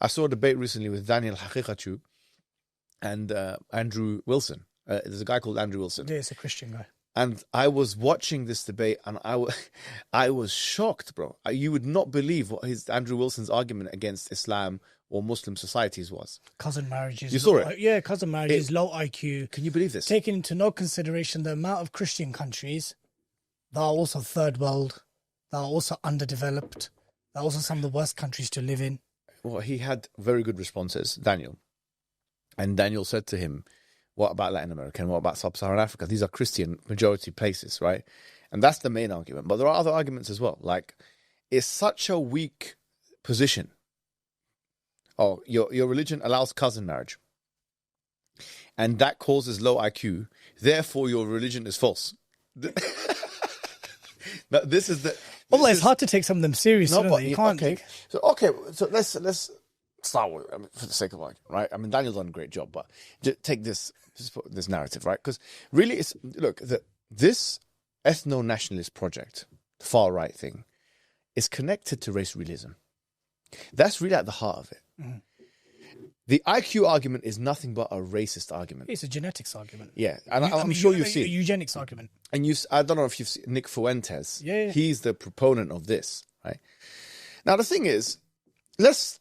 I saw a debate recently with Daniel Haqiqatjou and Andrew Wilson. There's a guy called Andrew Wilson. Yeah, it's a Christian guy. And I was watching this debate and I was shocked, bro. You would not believe what Andrew Wilson's argument against Islam or Muslim societies was. Cousin marriages. You saw it? Yeah, cousin marriages, low IQ. Can you believe this? Taking into no consideration the amount of Christian countries that are also third world, that are also underdeveloped, that are also some of the worst countries to live in. Well, he had very good responses, Daniel. And Daniel said to him, what about Latin America and what about Sub-Saharan Africa? These are Christian majority places, right? And that's the main argument. But there are other arguments as well. Like, it's such a weak position. Oh, your religion allows cousin marriage. And that causes low IQ. Therefore, your religion is false. This is the... Although it's hard to take some of them serious. No, but you can't. Okay. So let's start with, for the sake of argument, right? I mean, Daniel's done a great job, but take this narrative, right? Because really, this ethno-nationalist project, the far right thing, is connected to race realism. That's really at the heart of it. Mm. The IQ argument is nothing but a racist argument. It's a genetics argument. Yeah, and I'm sure you've seen a eugenics argument. And I don't know if you've seen Nick Fuentes. Yeah. He's the proponent of this, right? Now the thing is, let's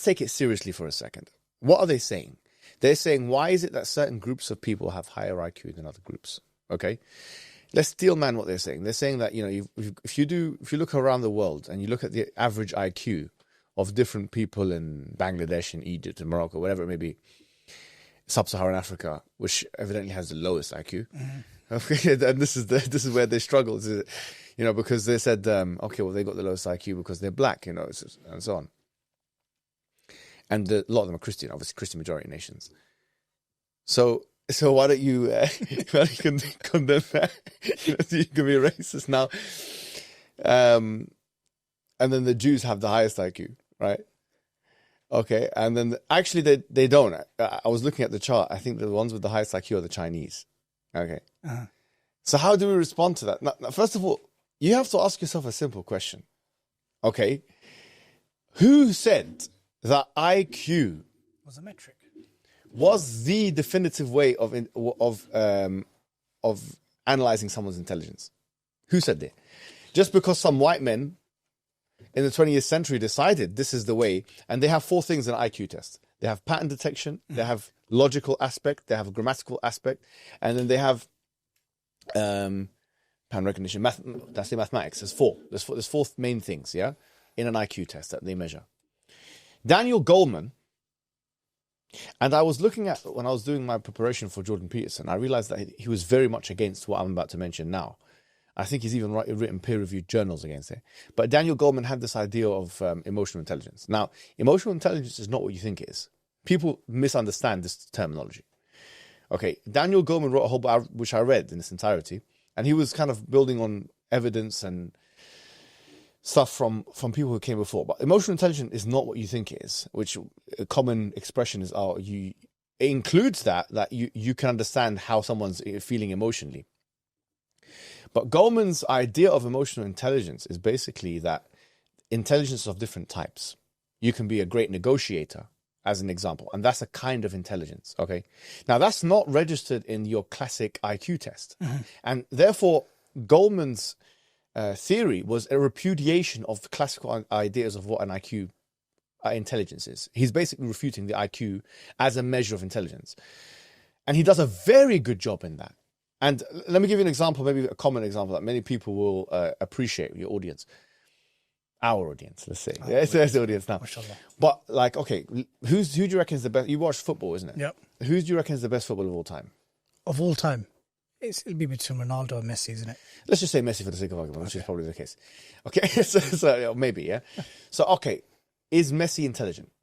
take it seriously for a second. What are they saying? They're saying, why is it that certain groups of people have higher IQ than other groups? Okay, let's steel man what they're saying. They're saying that if you look around the world and you look at the average IQ of different people in Bangladesh and Egypt and Morocco, whatever it may be, Sub-Saharan Africa, which evidently has the lowest IQ. Mm-hmm. Okay, and this is where they struggle, because they said, okay, well, they got the lowest IQ because they're black, and so on. And a lot of them are Christian, obviously Christian majority nations. So why don't you condemn that? You can be a racist now. And then the Jews have the highest IQ, right? Okay, and then actually they don't. I was looking at the chart. I think the ones with the highest IQ are the Chinese. Okay. Uh-huh. So how do we respond to that? Now, first of all, you have to ask yourself a simple question. Okay, who said that IQ was a metric? Was the definitive way of analyzing someone's intelligence? Who said that? Just because some white men in the 20th century decided this is the way, and they have 4 things in an IQ test. They have pattern detection, they have logical aspect, they have a grammatical aspect, and then they have pattern recognition. That's the mathematics. There's 4. There's 4 main things, yeah, in an IQ test that they measure. Daniel Goleman, and I was looking at, when I was doing my preparation for Jordan Peterson, I realized that he was very much against what I'm about to mention now. I think he's even written peer-reviewed journals against it. But Daniel Goleman had this idea of emotional intelligence. Now, emotional intelligence is not what you think it is. People misunderstand this terminology. Okay, Daniel Goleman wrote a whole book, which I read in its entirety, and he was kind of building on evidence and stuff from people who came before. But emotional intelligence is not what you think it is, which a common expression is, it includes that you can understand how someone's feeling emotionally. But Goleman's idea of emotional intelligence is basically that intelligence of different types. You can be a great negotiator, as an example, and that's a kind of intelligence, okay? Now, that's not registered in your classic IQ test. Mm-hmm. And therefore, Goleman's theory was a repudiation of the classical ideas of what an IQ intelligence is. He's basically refuting the IQ as a measure of intelligence. And he does a very good job in that. And let me give you an example, maybe a common example that many people will appreciate, your audience. Our audience, let's say. It's the audience now. But, okay, who do you reckon is the best? You watch football, isn't it? Yep. Who do you reckon is the best footballer of all time? Of all time? It'll be between Ronaldo and Messi, isn't it? Let's just say Messi for the sake of argument, which is probably the case. Okay, so maybe, yeah. So, okay, is Messi intelligent?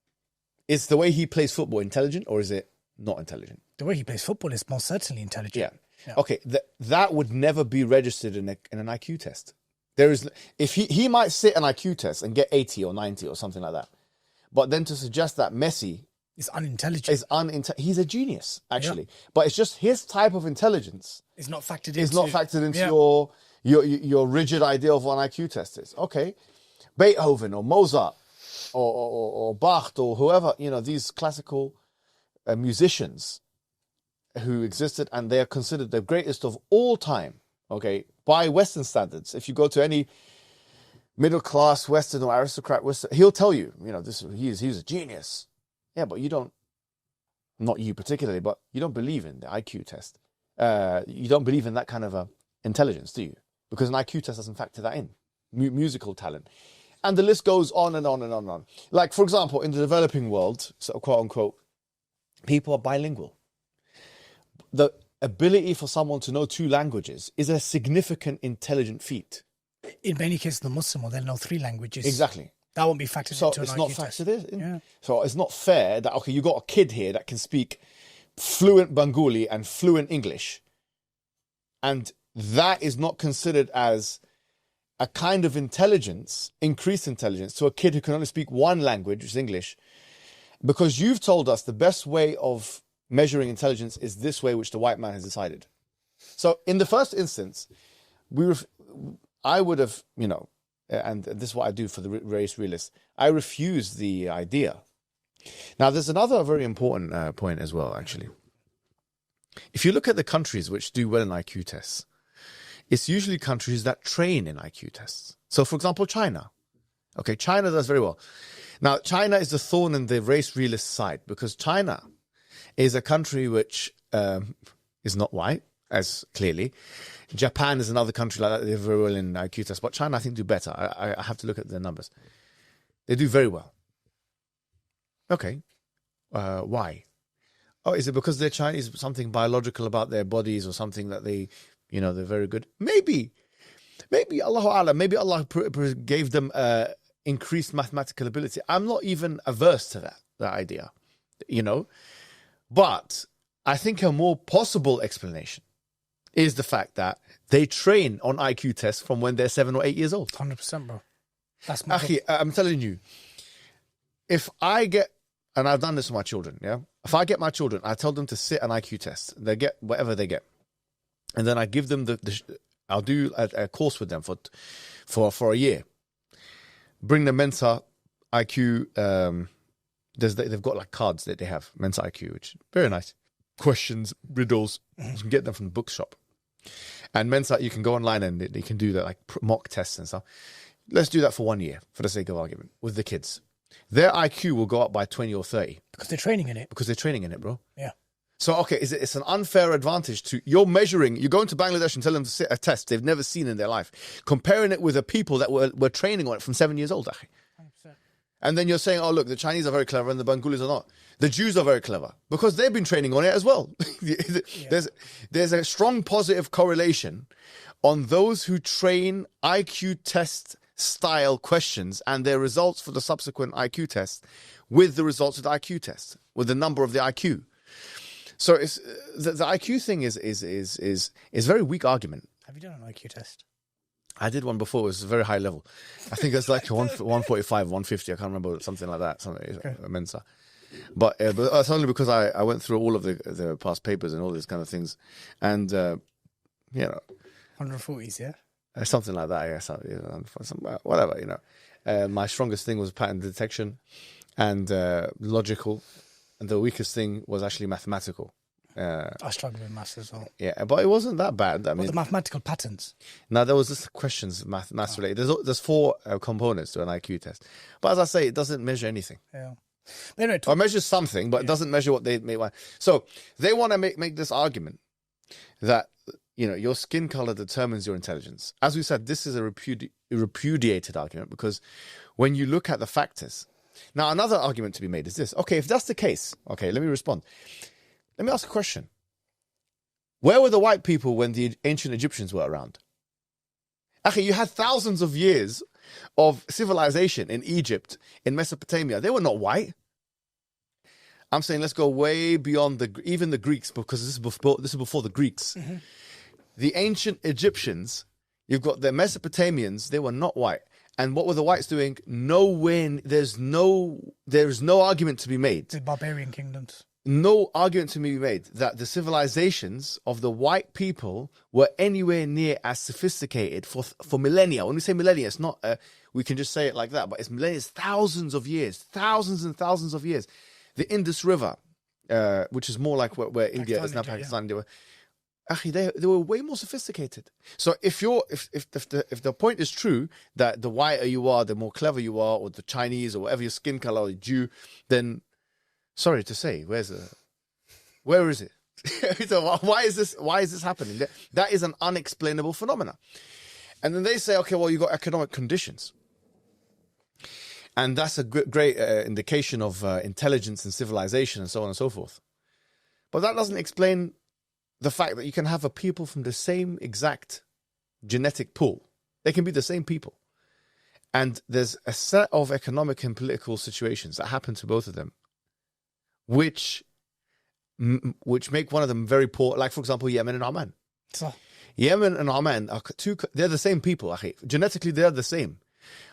Is the way he plays football intelligent, or is it not intelligent? The way he plays football is most certainly intelligent. Yeah. Okay, that would never be registered in an IQ test. If he might sit an IQ test and get 80 or 90 or something like that, but then to suggest that Messi is unintelligent, he's a genius actually, but it's just his type of intelligence is not factored into your rigid idea of what an IQ test is. Okay, Beethoven or Mozart, or Bach or whoever, these classical musicians who existed, and they are considered the greatest of all time, okay, by Western standards. If you go to any middle class Western or aristocrat Western, he'll tell you, he's a genius. Yeah, but you don't, not you particularly, but you don't believe in the IQ test. You don't believe in that kind of intelligence, do you? Because an IQ test doesn't factor that in. Musical talent. And the list goes on and on and on and on. Like, for example, in the developing world, so quote unquote, people are bilingual. The ability for someone to know 2 languages is a significant intelligent feat. In many cases, the Muslim will then know 3 languages. Exactly. That won't be factored So into an it's IQ not test. factored in. Yeah. So it's not fair that, okay, you got a kid here that can speak fluent Bengali and fluent English, and that is not considered as a kind of intelligence, increased intelligence, to a kid who can only speak 1 language, which is English, because you've told us the best way of measuring intelligence is this way, which the white man has decided. So in the first instance, I would have, and this is what I do for the race realist, I refuse the idea. Now, there's another very important point as well, actually. If you look at the countries which do well in IQ tests, it's usually countries that train in IQ tests. So, for example, China. Okay, China does very well. Now, China is the thorn in the race realist side, because China is a country which is not white, as clearly. Japan is another country like that. They do very well in IQ tests. But China, I think, do better. I have to look at the numbers. They do very well. Okay. Why? Oh, is it because they're Chinese, something biological about their bodies or something that they, they're very good? Maybe Allahu A'lam, maybe Allah gave them increased mathematical ability. I'm not even averse to that idea, But I think a more possible explanation is the fact that they train on IQ tests from when they're 7 or 8 years old. 100%, bro. That's my Akhi, I'm telling you, if I get, and I've done this with my children, yeah? If I get my children, I tell them to sit an IQ test. They get whatever they get. And then I give them I'll do a course with them for a year. Bring the Mensa IQ, they've got like cards that they have, Mensa IQ, which is very nice. Questions, riddles, you can get them from the bookshop. And Mensa, you can go online and they can do that, like mock tests and stuff. Let's do that for 1 year, for the sake of argument, with the kids. Their IQ will go up by 20 or 30. Because they're training in it. Because they're training in it, bro. Yeah. So, okay, it's an unfair advantage to, you're going to Bangladesh and tell them to sit a test they've never seen in their life, comparing it with the people that were training on it from 7 years old, Akhi. 100%. And then you're saying, oh, look, the Chinese are very clever and the Bengalis are not. The Jews are very clever because they've been training on it as well. There's a strong positive correlation on those who train IQ test style questions and their results for the subsequent IQ test with the results of the IQ test, with the number of the IQ. So it's the IQ thing is very weak argument. Have you done an IQ test? I did one before. It was a very high level. I think it's like 145, 150. I can't remember, something like that. Mensa. But it's only because I went through all of the past papers and all these kind of things. And, 140s, yeah? Something like that, yeah. Whatever, my strongest thing was pattern detection and logical. And the weakest thing was actually mathematical. I struggled with maths as well. Yeah, but it wasn't that bad. I mean, the mathematical patterns. No, there was just questions, maths related. There's 4 components to an IQ test. But as I say, it doesn't measure anything. Yeah. Anyway, or measures something, but it doesn't measure what they may want. So they want to make this argument that, your skin color determines your intelligence. As we said, this is a repudiated argument because when you look at the factors. Now, another argument to be made is this. Okay, if that's the case, okay, let me respond. Let me ask a question. Where were the white people when the ancient Egyptians were around? Actually, you had thousands of years of civilization in Egypt, in Mesopotamia. They were not white. I'm saying let's go way beyond even the Greeks, because this is before the Greeks. Mm-hmm. The ancient Egyptians, you've got the Mesopotamians, they were not white. And what were the whites doing? There's no argument to be made. The barbarian kingdoms. No argument to be made that the civilizations of the white people were anywhere near as sophisticated for millennia. When we say millennia, it's not we can just say it like that. But it's millennia, it's thousands of years, thousands and thousands of years. The Indus River, which is more like where India is now, Pakistan, they were way more sophisticated. So if the point is true that the whiter you are, the more clever you are, or the Chinese or whatever your skin color, or Jew, then sorry to say, where is it? So why is this happening? That is an unexplainable phenomenon. And then they say, okay, well, you got economic conditions. And that's a great indication of intelligence and civilization and so on and so forth. But that doesn't explain the fact that you can have a people from the same exact genetic pool. They can be the same people. And there's a set of economic and political situations that happen to both of them, which make one of them very poor. Like, for example, Yemen and Oman. So, Yemen and Oman are they're the same people. Genetically, they're the same.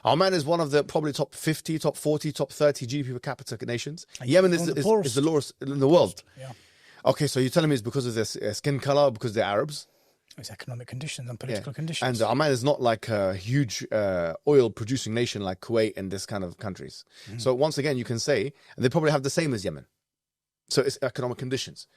Oman is one of the probably top 50, top 40, top 30 GDP per capita nations. Yemen is the lowest in the world. Yeah. Okay, so you're telling me it's because of their skin color, because they're Arabs? It's economic conditions and political conditions. And Oman is not like a huge oil-producing nation like Kuwait and this kind of countries. So once again, you can say, and they probably have the same as Yemen. So it's economic conditions.